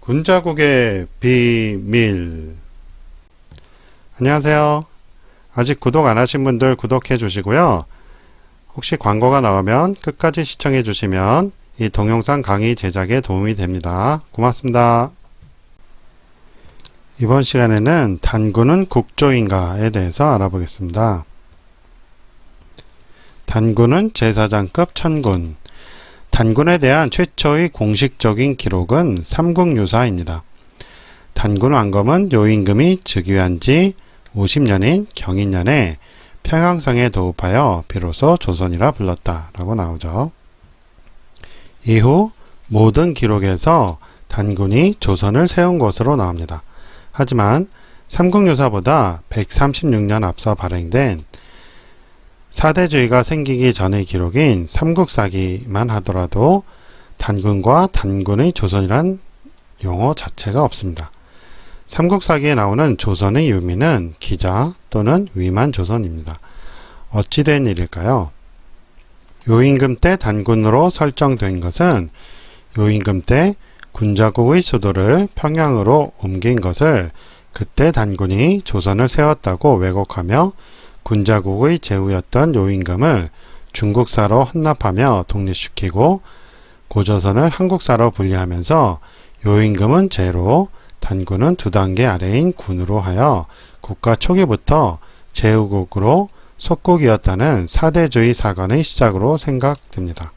군자국의 비밀. 안녕하세요. 아직 구독 안 하신 분들 구독해 주시고요. 혹시 광고가 나오면 끝까지 시청해 주시면 이 동영상 강의 제작에 도움이 됩니다. 고맙습니다. 이번 시간에는 단군은 국조인가에 대해서 알아보겠습니다. 단군은 제사장급 천군. 단군에 대한 최초의 공식적인 기록은 삼국유사입니다. 단군 왕검은 요임금이 즉위한 지 50년인 경인년에 평양성에 도읍하여 비로소 조선이라 불렀다라고 나오죠. 이후 모든 기록에서 단군이 조선을 세운 것으로 나옵니다. 하지만 삼국유사보다 136년 앞서 발행된 사대주의가 생기기 전의 기록인 삼국사기만 하더라도 단군과 단군의 조선이란 용어 자체가 없습니다. 삼국사기에 나오는 조선의 유미는 기자 또는 위만 조선입니다. 어찌 된 일일까요? 요임금 때 단군으로 설정된 것은 요임금 때 군자국의 수도를 평양으로 옮긴 것을 그때 단군이 조선을 세웠다고 왜곡하며 군자국의 제후였던 요임금을 중국사로 헌납하며 독립시키고 고조선을 한국사로 분리하면서 요임금은 제로, 단군은 두 단계 아래인 군으로 하여 국가 초기부터 제후국으로 속국이었다는 사대주의 사관의 시작으로 생각됩니다.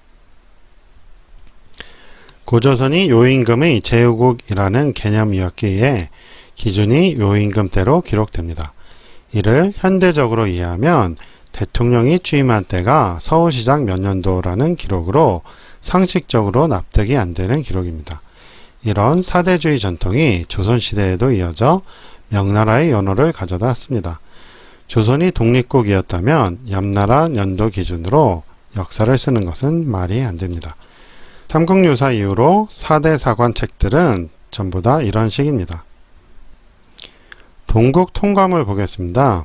고조선이 요임금의 제후국이라는 개념이었기에 기준이 요임금대로 기록됩니다. 이를 현대적으로 이해하면 대통령이 취임한 때가 서울시장 몇 년도라는 기록으로 상식적으로 납득이 안 되는 기록입니다. 이런 사대주의 전통이 조선시대에도 이어져 명나라의 연호를 가져다 씁니다. 조선이 독립국이었다면 옆나라 연도 기준으로 역사를 쓰는 것은 말이 안 됩니다. 삼국유사 이후로 4대 사관 책들은 전부 다 이런 식입니다. 동국 통감을 보겠습니다.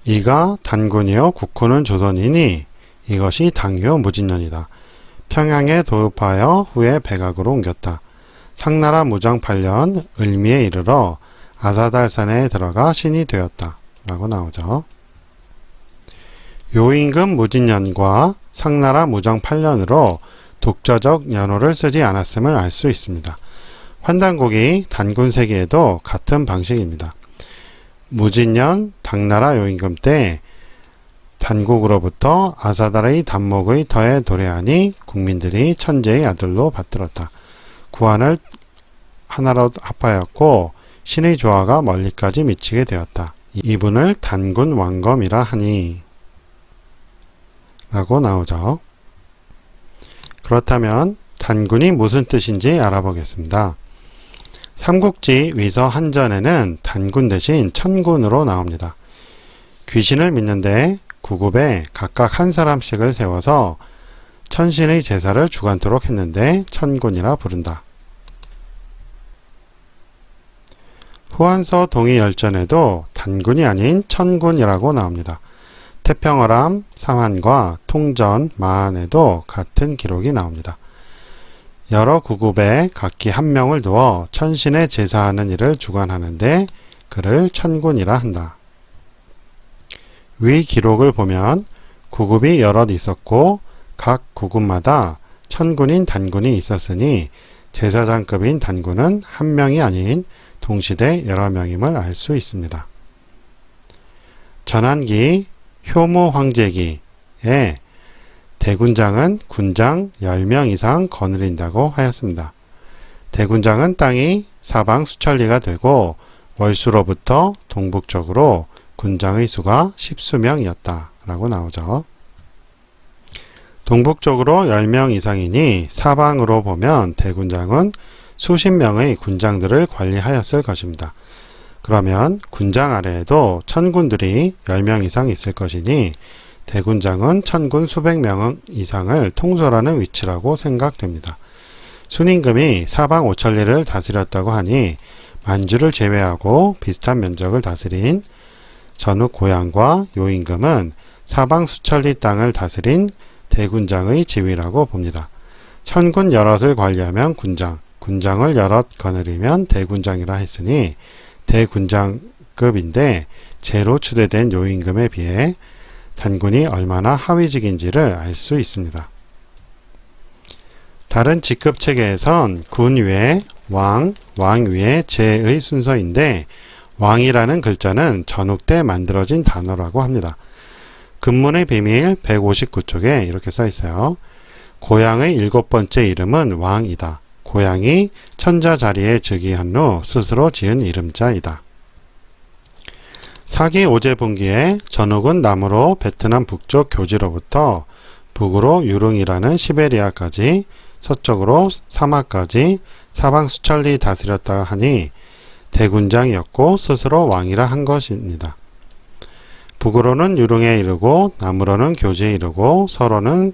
이가 단군이요 국호는 조선이니 이것이 당요 무진년이다. 평양에 도읍하여 후에 백악으로 옮겼다. 상나라 무정 8년 을미에 이르러 아사달산에 들어가 신이 되었다. 라고 나오죠. 요임금 무진년과 상나라 무정 8년으로 독자적 연호를 쓰지 않았음을 알 수 있습니다. 환단곡이 단군 세기에도 같은 방식입니다. 무진년 당나라 요임금 때 단국으로부터 아사달의 단목의 터에 도래하니 국민들이 천재의 아들로 받들었다. 구한을 하나로 합하였고 신의 조화가 멀리까지 미치게 되었다. 이분을 단군 왕검이라 하니 라고 나오죠. 그렇다면 단군이 무슨 뜻인지 알아보겠습니다. 삼국지 위서 한전에는 단군 대신 천군으로 나옵니다. 귀신을 믿는데 구굽에 각각 한 사람씩을 세워서 천신의 제사를 주관토록 했는데 천군이라 부른다. 후한서 동의열전에도 단군이 아닌 천군이라고 나옵니다. 태평어람, 상한과 통전, 마한에도 같은 기록이 나옵니다. 여러 구굽에 각기 한 명을 두어 천신에 제사하는 일을 주관하는데 그를 천군이라 한다. 위 기록을 보면 구굽이 여럿 있었고 각 구굽마다 천군인 단군이 있었으니 제사장급인 단군은 한 명이 아닌 동시대 여러 명임을 알 수 있습니다. 전환기 효무 황제기에 대군장은 군장 10명 이상 거느린다고 하였습니다. 대군장은 땅이 사방 수천리가 되고 월수로부터 동북쪽으로 군장의 수가 10수명이었다 라고 나오죠. 동북쪽으로 10명 이상이니 사방으로 보면 대군장은 수십 명의 군장들을 관리하였을 것입니다. 그러면 군장 아래에도 천군들이 10명 이상 있을 것이니 대군장은 천군 수백 명 이상을 통솔하는 위치라고 생각됩니다. 순임금이 사방 5천리를 다스렸다고 하니 만주를 제외하고 비슷한 면적을 다스린 전욱 고향과 요임금은 사방 수천리 땅을 다스린 대군장의 지위라고 봅니다. 천군 여럿을 관리하면 군장, 군장을 여럿 거느리면 대군장이라 했으니 대군장급인데 제로 추대된 요임금에 비해 단군이 얼마나 하위직인지를 알 수 있습니다. 다른 직급 체계에선 군 위에 왕, 왕 위에 제의 순서인데 왕이라는 글자는 전국 때 만들어진 단어라고 합니다. 근문의 비밀 159쪽에 이렇게 써 있어요. 고향의 7번째 이름은 왕이다. 고향이 천자 자리에 즉위한 후 스스로 지은 이름자이다. 사기 오제분기에 전욱은 남으로 베트남 북쪽 교지로부터 북으로 유릉이라는 시베리아까지 서쪽으로 사마까지 사방 수천리 다스렸다 하니 대군장이었고 스스로 왕이라 한 것입니다. 북으로는 유릉에 이르고 남으로는 교지에 이르고 서로는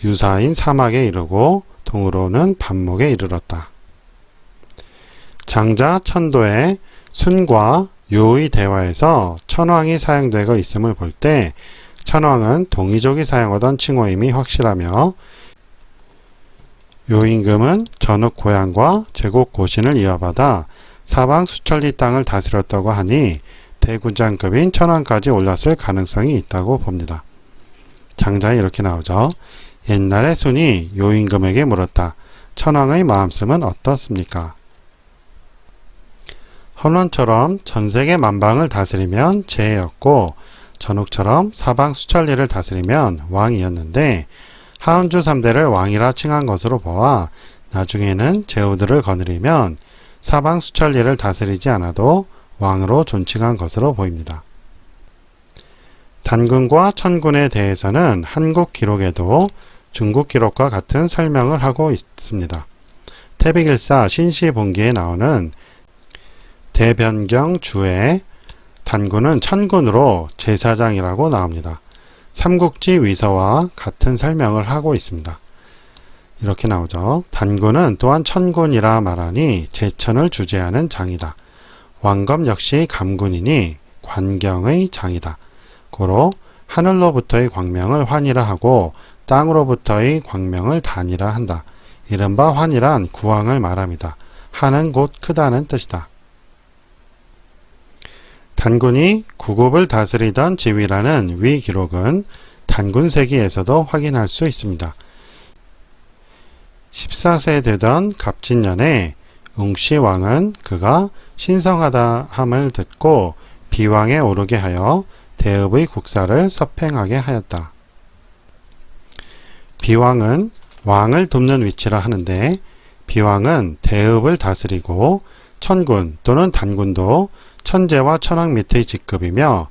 유사인 사막에 이르고 동으로는 반목에 이르렀다. 장자 천도의 순과 요의 대화에서 천왕이 사용되고 있음을 볼 때 천왕은 동이족이 사용하던 칭호임이 확실하며 요임금은 전욱 고향과 제국 고신을 이어받아 사방 수천리 땅을 다스렸다고 하니 대군장급인 천왕까지 올랐을 가능성이 있다고 봅니다. 장자에 이렇게 나오죠. 옛날에 순이 요임금에게 물었다. 천왕의 마음씀은 어떻습니까? 헌원처럼 전세계 만방을 다스리면 제였고 전욱처럼 사방 수천리를 다스리면 왕이었는데 하은주 3대를 왕이라 칭한 것으로 보아 나중에는 제후들을 거느리면 사방 수천리를 다스리지 않아도 왕으로 존칭한 것으로 보입니다. 단군과 천군에 대해서는 한국 기록에도 중국 기록과 같은 설명을 하고 있습니다. 태백일사 신시본기에 나오는 대변경 주에 단군은 천군으로 제사장이라고 나옵니다. 삼국지 위서와 같은 설명을 하고 있습니다. 이렇게 나오죠. 단군은 또한 천군이라 말하니 제천을 주재하는 장이다. 왕검 역시 감군이니 관경의 장이다. 고로 하늘로부터의 광명을 환이라 하고 땅으로부터의 광명을 단이라 한다. 이른바 환이란 구왕을 말합니다. 하는 곧 크다는 뜻이다. 단군이 구국을 다스리던 지위라는 위 기록은 단군세기에서도 확인할 수 있습니다. 14세 되던 갑진년에 웅시왕은 그가 신성하다 함을 듣고 비왕에 오르게 하여 대읍의 국사를 서팽하게 하였다. 비왕은 왕을 돕는 위치라 하는데 비왕은 대읍을 다스리고 천군 또는 단군도 천제와 천왕 밑의 직급이며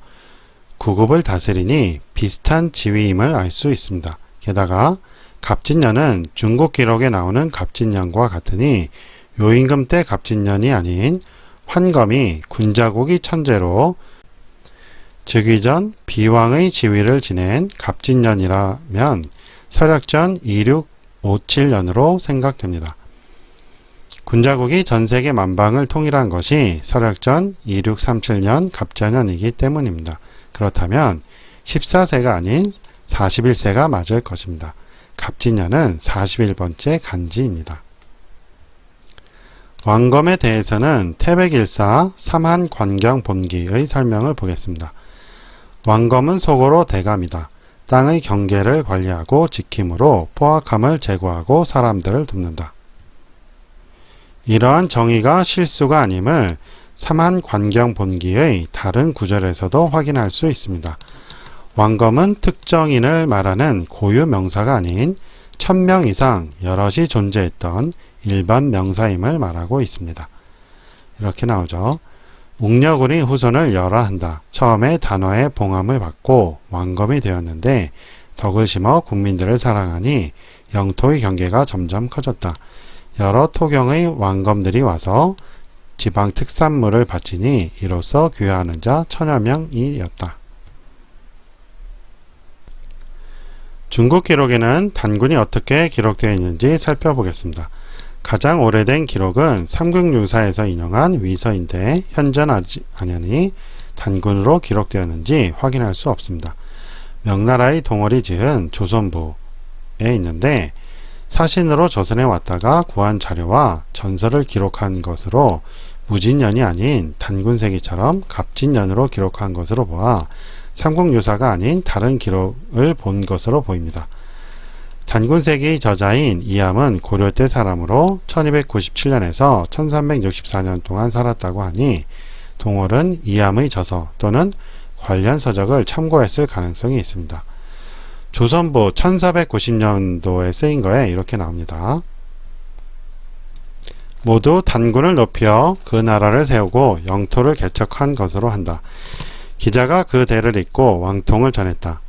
구급을 다스리니 비슷한 지위임을 알 수 있습니다. 게다가 갑진년은 중국 기록에 나오는 갑진년과 같으니 요임금 때 갑진년이 아닌 환검이 군자국이 천제로 즉위 전 비왕의 지위를 지낸 갑진년이라면 서력전 2657년으로 생각됩니다. 군자국이 전세계 만방을 통일한 것이 서력전 2637년 갑자년이기 때문입니다. 그렇다면 14세가 아닌 41세가 맞을 것입니다. 갑진년은 41번째 간지입니다. 왕검에 대해서는 태백일사 삼한관경본기의 설명을 보겠습니다. 왕검은 속어로 대감이다. 땅의 경계를 관리하고 지킴으로 포악함을 제거하고 사람들을 돕는다. 이러한 정의가 실수가 아님을 삼한관경본기의 다른 구절에서도 확인할 수 있습니다. 왕검은 특정인을 말하는 고유 명사가 아닌 1000명 이상 여럿이 존재했던 일반 명사임을 말하고 있습니다. 이렇게 나오죠. 웅녀군이 후손을 열화한다. 처음에 단화의 봉함을 받고 왕검이 되었는데 덕을 심어 국민들을 사랑하니 영토의 경계가 점점 커졌다. 여러 토경의 왕검들이 와서 지방 특산물을 바치니 이로써 귀화하는 자 1000여 명이었다. 중국 기록에는 단군이 어떻게 기록되어 있는지 살펴보겠습니다. 가장 오래된 기록은 삼국유사에서 인용한 위서인데 현존하지 않으니 단군으로 기록되었는지 확인할 수 없습니다. 명나라의 동월이 지은 조선부에 있는데 사신으로 조선에 왔다가 구한 자료와 전설을 기록한 것으로 무진년이 아닌 단군세기처럼 갑진년으로 기록한 것으로 보아 삼국유사가 아닌 다른 기록을 본 것으로 보입니다. 단군세기 저자인 이암은 고려 때 사람으로 1297년에서 1364년 동안 살았다고 하니 동월은 이암의 저서 또는 관련 서적을 참고했을 가능성이 있습니다. 조선부 1490년도에 쓰인 거에 이렇게 나옵니다. 모두 단군을 높여 그 나라를 세우고 영토를 개척한 것으로 한다. 기자가 그 대를 잇고 왕통을 전했다.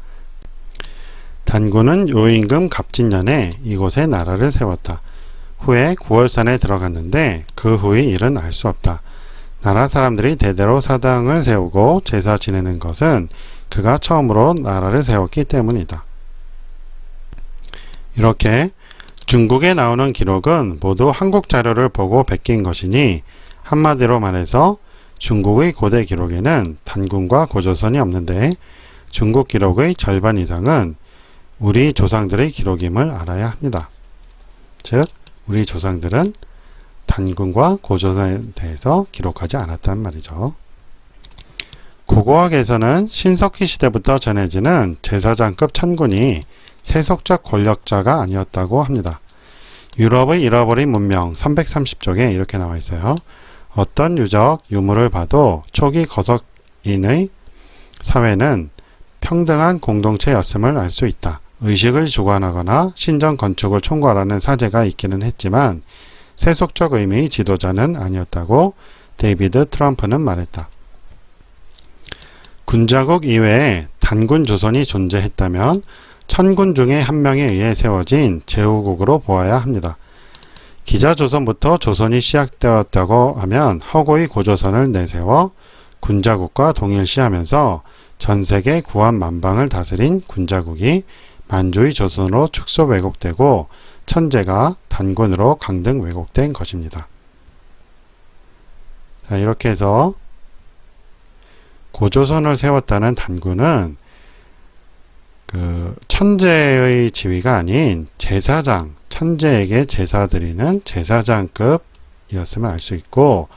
단군은 요임금 갑진년에 이곳에 나라를 세웠다. 후에 구월산에 들어갔는데 그 후의 일은 알 수 없다. 나라 사람들이 대대로 사당을 세우고 제사 지내는 것은 그가 처음으로 나라를 세웠기 때문이다. 이렇게 중국에 나오는 기록은 모두 한국 자료를 보고 베낀 것이니 한마디로 말해서 중국의 고대 기록에는 단군과 고조선이 없는데 중국 기록의 절반 이상은 우리 조상들의 기록임을 알아야 합니다. 즉, 우리 조상들은 단군과 고조선에 대해서 기록하지 않았단 말이죠. 고고학에서는 신석기 시대부터 전해지는 제사장급 천군이 세속적 권력자가 아니었다고 합니다. 유럽의 잃어버린 문명 330쪽에 이렇게 나와 있어요. 어떤 유적, 유물을 봐도 초기 거석인의 사회는 평등한 공동체였음을 알 수 있다. 의식을 주관하거나 신정 건축을 총괄하는 사제가 있기는 했지만 세속적 의미의 지도자는 아니었다고 데이비드 트럼프는 말했다. 군자국 이외에 단군 조선이 존재했다면 천군 중에 한 명에 의해 세워진 제후국으로 보아야 합니다. 기자조선부터 조선이 시작되었다고 하면 허고의 고조선을 내세워 군자국과 동일시하면서 전세계 구한만방을 다스린 군자국이 만주의 조선으로 축소 왜곡되고 천재가 단군으로 강등 왜곡된 것입니다. 자, 이렇게 해서 고조선을 세웠다는 단군은 그 천재의 지위가 아닌 제사장, 천재에게 제사 드리는 제사장급이었음을 알 수 있고,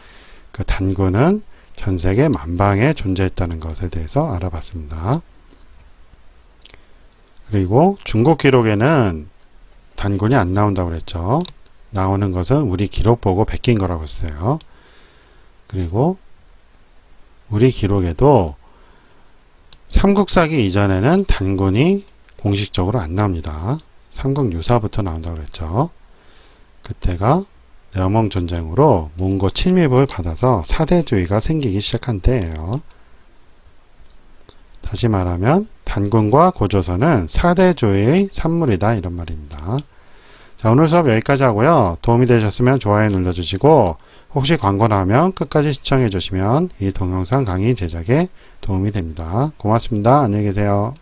그 단군은 전세계 만방에 존재했다는 것에 대해서 알아봤습니다. 그리고 중국 기록에는 단군이 안 나온다고 그랬죠. 나오는 것은 우리 기록 보고 베낀 거라고 했어요. 그리고 우리 기록에도 삼국사기 이전에는 단군이 공식적으로 안 나옵니다. 삼국유사부터 나온다고 그랬죠. 그때가 려몽 전쟁으로 몽고 침입을 받아서 사대주의가 생기기 시작한 때예요. 다시 말하면 단군과 고조선은 사대주의의 산물이다 이런 말입니다. 자, 오늘 수업 여기까지 하고요. 도움이 되셨으면 좋아요 눌러주시고 혹시 광고 나오면 끝까지 시청해 주시면 이 동영상 강의 제작에 도움이 됩니다. 고맙습니다. 안녕히 계세요.